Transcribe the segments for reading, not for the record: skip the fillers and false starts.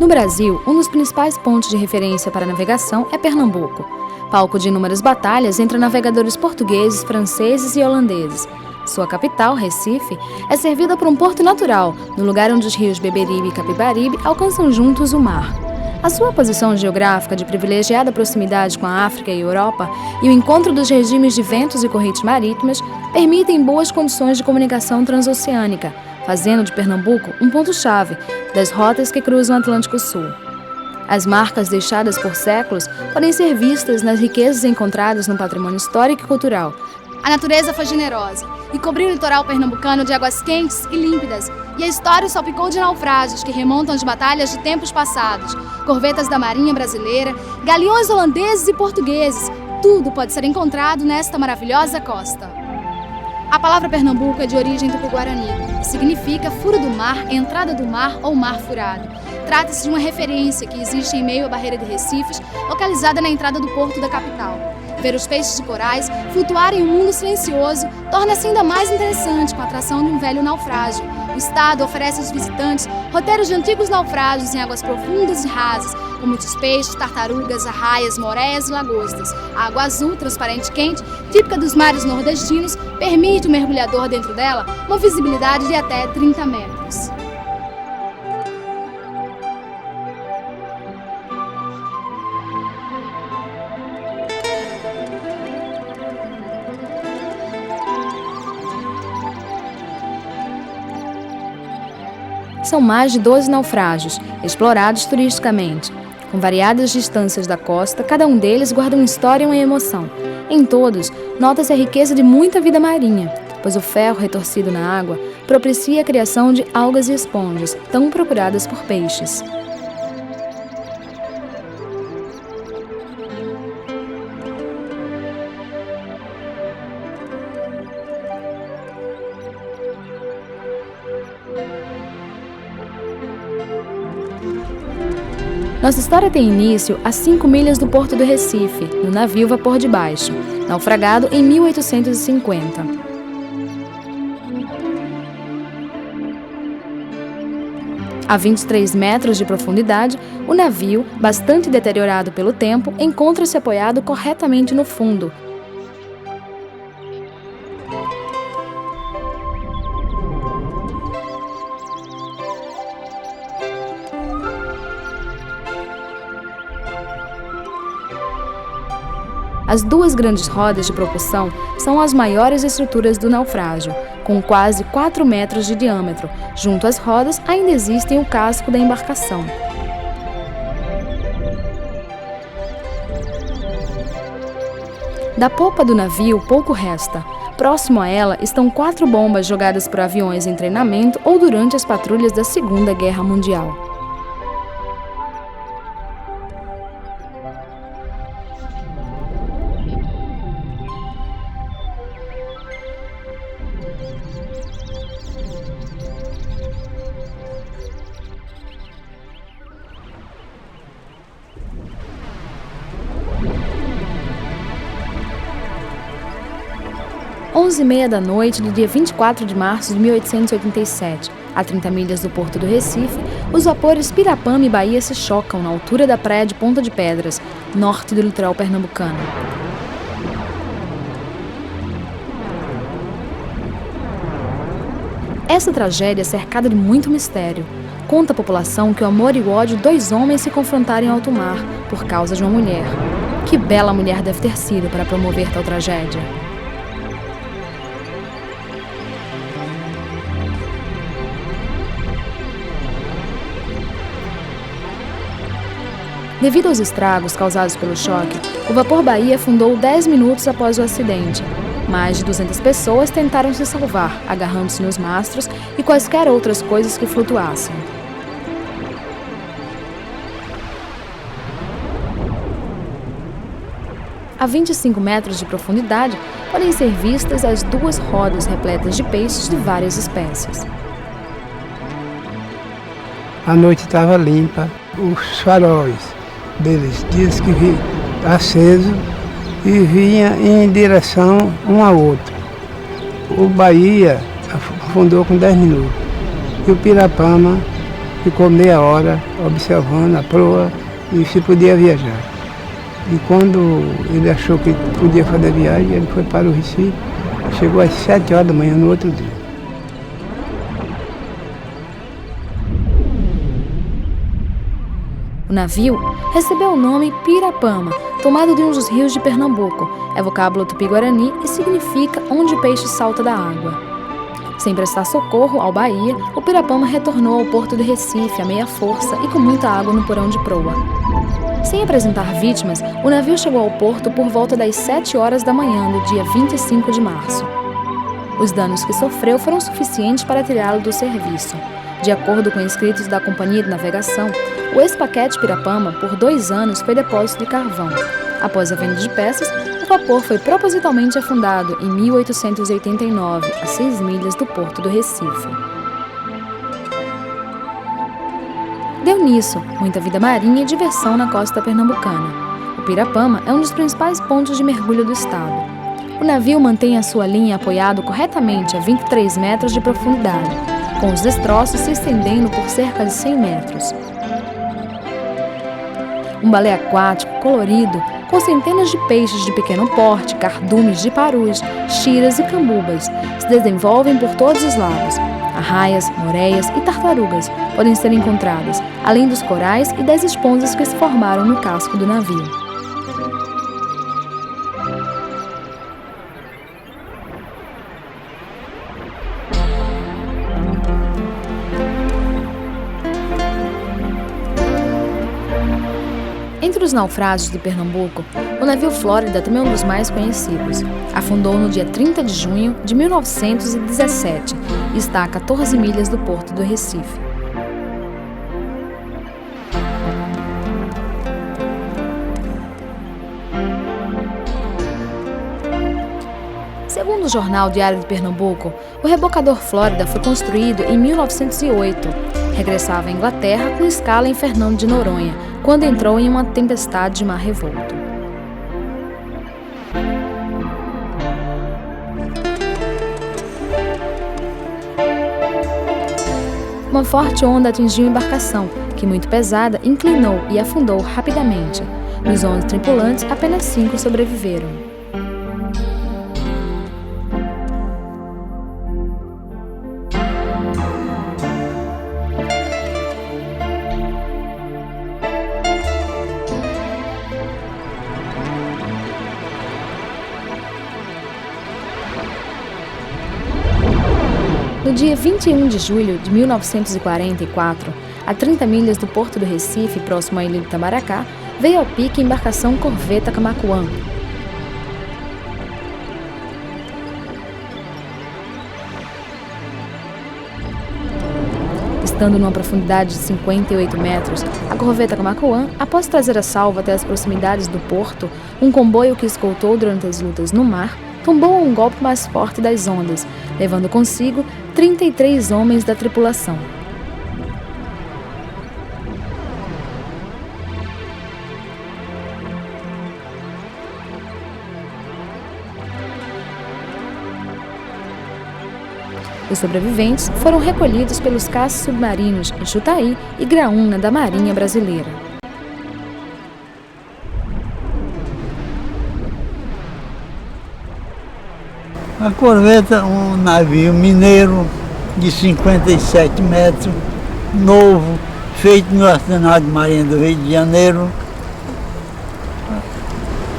No Brasil, um dos principais pontos de referência para a navegação é Pernambuco, palco de inúmeras batalhas entre navegadores portugueses, franceses e holandeses. Sua capital, Recife, é servida por um porto natural, no lugar onde os rios Beberibe e Capibaribe alcançam juntos o mar. A sua posição geográfica de privilegiada proximidade com a África e a Europa e o encontro dos regimes de ventos e correntes marítimas permitem boas condições de comunicação transoceânica, fazendo de Pernambuco um ponto-chave das rotas que cruzam o Atlântico Sul. As marcas deixadas por séculos podem ser vistas nas riquezas encontradas no patrimônio histórico e cultural. A natureza foi generosa e cobriu o litoral pernambucano de águas quentes e límpidas, e a história salpicou de naufrágios que remontam às batalhas de tempos passados, corvetas da Marinha Brasileira, galeões holandeses e portugueses. Tudo pode ser encontrado nesta maravilhosa costa. A palavra Pernambuco é de origem tupi-guarani e significa furo do mar, entrada do mar ou mar furado. Trata-se de uma referência que existe em meio à barreira de Recifes, localizada na entrada do porto da capital. Ver os peixes de corais flutuarem em um mundo silencioso torna-se ainda mais interessante com a atração de um velho naufrágio. O estado oferece aos visitantes roteiros de antigos naufrágios em águas profundas e rasas, com muitos peixes, tartarugas, arraias, moreias e lagostas. A água azul, transparente e quente, típica dos mares nordestinos, permite o mergulhador dentro dela uma visibilidade de até 30 metros. São mais de 12 naufrágios, explorados turisticamente. Com variadas distâncias da costa, cada um deles guarda uma história e uma emoção. Em todos, nota-se a riqueza de muita vida marinha, pois o ferro retorcido na água propicia a criação de algas e esponjas, tão procuradas por peixes. Nossa história tem início a 5 milhas do Porto do Recife, no navio Vapor de Baixo, naufragado em 1850. A 23 metros de profundidade, o navio, bastante deteriorado pelo tempo, encontra-se apoiado corretamente no fundo. As duas grandes rodas de propulsão são as maiores estruturas do naufrágio, com quase 4 metros de diâmetro. Junto às rodas ainda existem o casco da embarcação. Da popa do navio pouco resta. Próximo a ela estão 4 bombas jogadas por aviões em treinamento ou durante as patrulhas da Segunda Guerra Mundial. Às 11h30 da noite do dia 24 de março de 1887, a 30 milhas do Porto do Recife, os vapores Pirapama e Bahia se chocam na altura da praia de Ponta de Pedras, norte do litoral pernambucano. Essa tragédia é cercada de muito mistério. Conta a população que o amor e o ódio de 2 homens se confrontaram em alto mar por causa de uma mulher. Que bela mulher deve ter sido para promover tal tragédia. Devido aos estragos causados pelo choque, o Vapor Bahia afundou 10 minutos após o acidente. Mais de 200 pessoas tentaram se salvar, agarrando-se nos mastros e quaisquer outras coisas que flutuassem. A 25 metros de profundidade, podem ser vistas as 2 rodas repletas de peixes de várias espécies. A noite estava limpa, os faróis deles diz que vi aceso e vinha em direção um ao outro. O Bahia afundou com 10 minutos e o Pirapama ficou meia hora observando a proa e se podia viajar. E quando ele achou que podia fazer a viagem, ele foi para o Recife, chegou às 7 horas da manhã no outro dia. O navio recebeu o nome Pirapama, tomado de um dos rios de Pernambuco. É vocábulo tupi-guarani e significa onde o peixe salta da água. Sem prestar socorro ao Bahia, o Pirapama retornou ao porto de Recife a meia força e com muita água no porão de proa. Sem apresentar vítimas, o navio chegou ao porto por volta das 7 horas da manhã do dia 25 de março. Os danos que sofreu foram suficientes para tirá-lo do serviço. De acordo com inscritos da Companhia de Navegação, o ex-paquete Pirapama, por 2 anos, foi depósito de carvão. Após a venda de peças, o vapor foi propositalmente afundado em 1889, a 6 milhas do porto do Recife. Deu nisso, muita vida marinha e diversão na costa pernambucana. O Pirapama é um dos principais pontos de mergulho do estado. O navio mantém a sua linha apoiado corretamente a 23 metros de profundidade, com os destroços se estendendo por cerca de 100 metros. Um balé aquático colorido, com centenas de peixes de pequeno porte, cardumes de parus, xiras e cambubas, se desenvolvem por todos os lados. Arraias, moreias e tartarugas podem ser encontradas, além dos corais e das esponjas que se formaram no casco do navio. Entre os naufrágios de Pernambuco, o navio Flórida também é um dos mais conhecidos. Afundou no dia 30 de junho de 1917 e está a 14 milhas do porto do Recife. Segundo o jornal Diário de Pernambuco, o rebocador Flórida foi construído em 1908. Regressava à Inglaterra com escala em Fernando de Noronha, quando entrou em uma tempestade de mar revolto. Uma forte onda atingiu a embarcação, que, muito pesada, inclinou e afundou rapidamente. Dos 11 tripulantes, apenas 5 sobreviveram. No dia 21 de julho de 1944, a 30 milhas do porto do Recife, próximo à ilha de Itamaracá, veio ao pique a embarcação corveta Camaquã. Estando numa profundidade de 58 metros, a corveta Camaquã, após trazer a salvo até as proximidades do porto, um comboio que escoltou durante as lutas no mar, tombou a um golpe mais forte das ondas, levando consigo 33 homens da tripulação. Os sobreviventes foram recolhidos pelos caças submarinos Ixutaí e Graúna da Marinha Brasileira. A corveta, um navio mineiro de 57 metros, novo, feito no Arsenal de Marinha do Rio de Janeiro.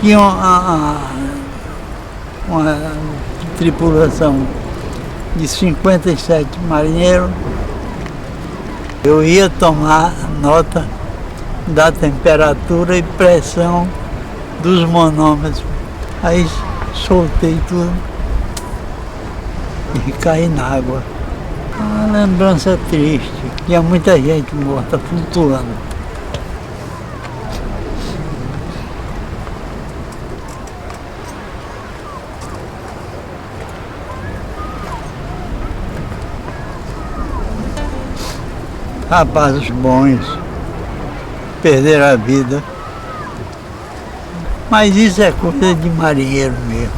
Tinha uma tripulação de 57 marinheiros. Eu ia tomar nota da temperatura e pressão dos manômetros. Aí soltei tudo e caí na água. Uma lembrança triste. Tinha muita gente morta flutuando. Rapazes bons perderam a vida. Mas isso é coisa de marinheiro mesmo.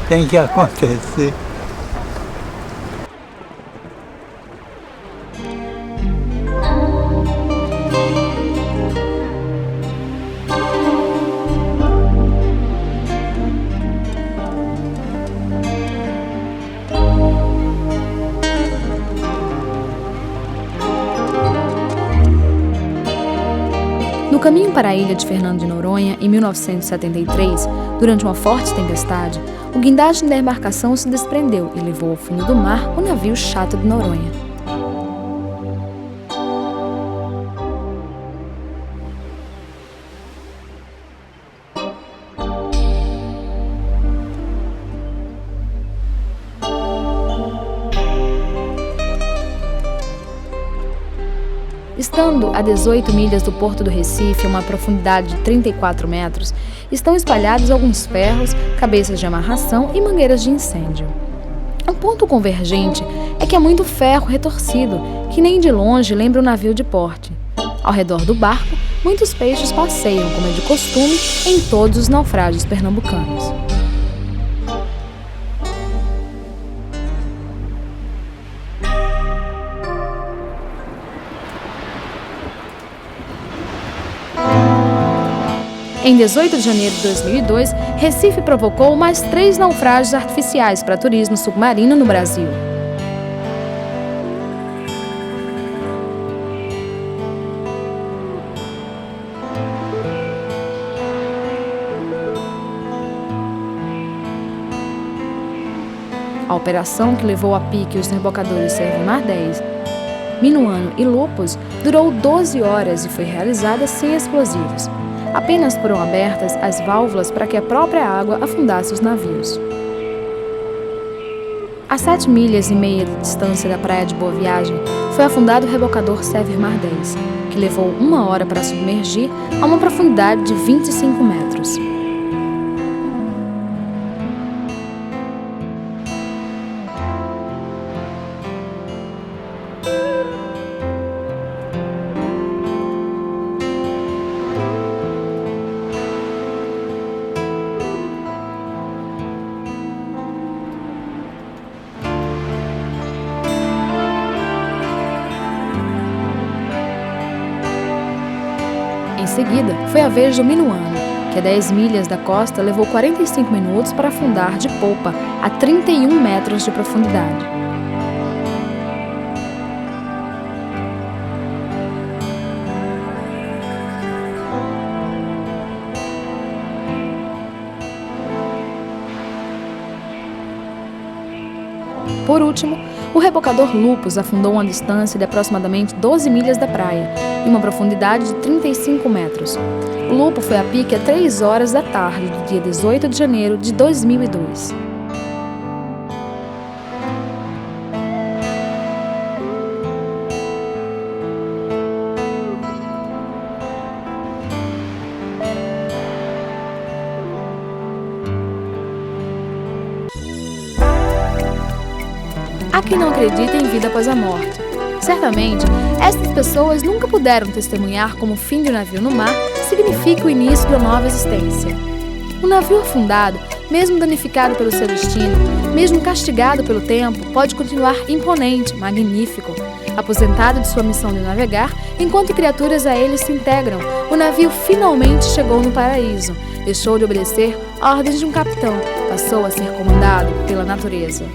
Tem que acontecer. caminho para a ilha de Fernando de Noronha, em 1973, durante uma forte tempestade, o guindaste da embarcação se desprendeu e levou ao fundo do mar o navio Chato de Noronha. Estando a 18 milhas do porto do Recife, a uma profundidade de 34 metros, estão espalhados alguns ferros, cabeças de amarração e mangueiras de incêndio. Um ponto convergente é que há muito ferro retorcido, que nem de longe lembra um navio de porte. Ao redor do barco, muitos peixes passeiam, como é de costume, em todos os naufrágios pernambucanos. Em 18 de janeiro de 2002, Recife provocou mais 3 naufrágios artificiais para turismo submarino no Brasil. A operação, que levou a pique os rebocadores Servimar 10, Minuano e Lupus, durou 12 horas e foi realizada sem explosivos. Apenas foram abertas as válvulas para que a própria água afundasse os navios. A 7,5 milhas de distância da praia de Boa Viagem, foi afundado o rebocador Servimar 10, que levou 1 hora para submergir a uma profundidade de 25 metros. Em seguida, foi a vez do Minuano, que a 10 milhas da costa levou 45 minutos para afundar de polpa a 31 metros de profundidade. Por último, o rebocador Lupus afundou a uma distância de aproximadamente 12 milhas da praia, em uma profundidade de 35 metros. O Lupo foi a pique às 3 horas da tarde do dia 18 de janeiro de 2002. Há quem não acredita em vida após a morte. Certamente, estas pessoas nunca puderam testemunhar como o fim de um navio no mar significa o início de uma nova existência. Um navio afundado, mesmo danificado pelo seu destino, mesmo castigado pelo tempo, pode continuar imponente, magnífico. Aposentado de sua missão de navegar, enquanto criaturas a ele se integram, o navio finalmente chegou no paraíso. Deixou de obedecer a ordens de um capitão, passou a ser comandado pela natureza.